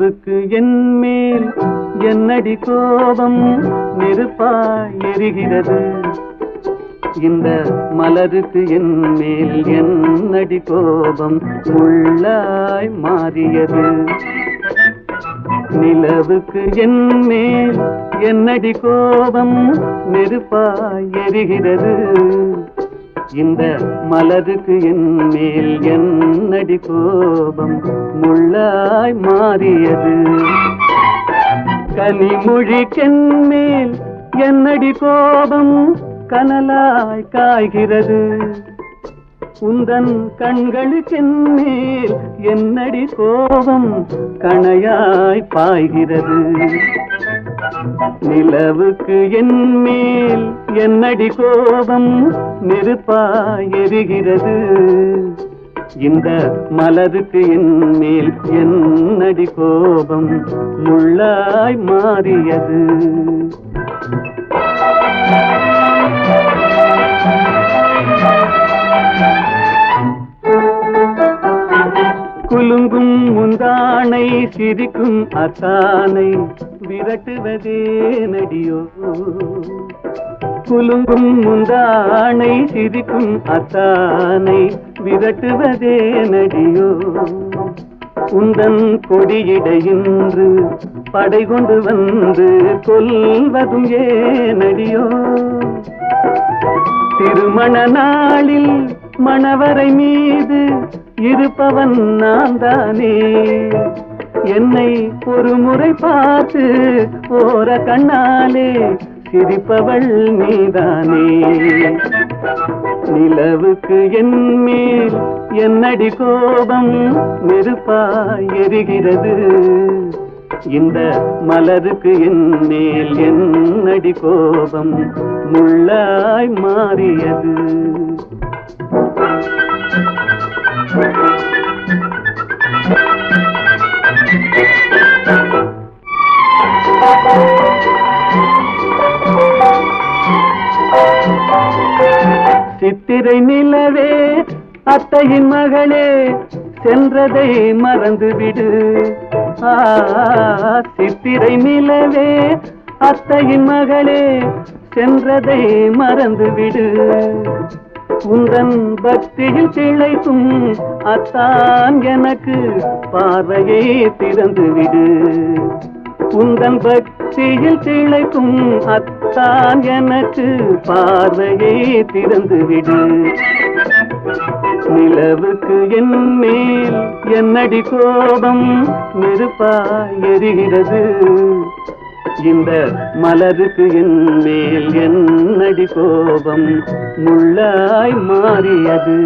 நிலவுக்கு என் மேல் என்னடி கோபம் நெருப்பாய் எரிகிறது. இந்த மலருக்கு என் மேல் என்னடி கோபம் முள்ளாய் மாறியது. நிலவுக்கு என் மேல் என்னடி கோபம் நெருப்பாய் எரிகிறது. இந்த மலருக்கு என் மேல் என்னடி கோபம் முள்ளாய் மாறியது. கனிமொழிக்கென் மேல் என்னடி கோபம் கனலாய் காய்கிறது. உந்தன் கண்களுக்கென் மேல் என்னடி கோபம் கணையாய் பாய்கிறது. நிலவுக்கு என் மேல் என்னடி கோபம் நெருப்பாய் எரிகிறது. இந்த மலருக்கு என் மேல் என்னடி கோபம் முள்ளாய் மாறியது. குலுங்கும் முந்தானை சிரிக்கும் அத்தானை விரட்டுவதே நடியோ. குலுங்கும் முந்தானை சிரிக்கும் அத்தானை விரட்டுவதே நடியோ. உந்தன் கொடியிடையின்று படை கொண்டு வந்து கொல்வதும் ஏனடியோ. திருமண நாளில் மணவரை மீது இருப்பவன் நான் தானே. என்னை ஒரு முறை பார்த்து ஓர கண்ணாலே சிரிப்பவள் நீதானே. நிலவுக்கு என் மேல் என்னடி கோபம் நெருப்பாய் எரிகிறது. இந்த மலருக்கு என் மேல் என்னடி கோபம் முள்ளாய் மாறியது. சித்திரை நிலவே அத்தையின் மகளே சென்றதை மறந்துவிடு. சித்திரை நிலவே அத்தையின் மகளே சென்றதை மறந்துவிடு. உந்தன் பக்தியில் திளைக்கும் அத்தான் எனக்கு பார்வையை திறந்துவிடு. உந்தன் பக்தியில் திளைக்கும் அத்தான் எனக்கு பார்வையை திறந்துவிடு. நிலவுக்கு என் மேல் என்னடி கோபம் நெருப்பாய் எரிகிறது. இந்த மலருக்கு என் மேல் என்னடி கோபம் முள்ளாய் மாறியது.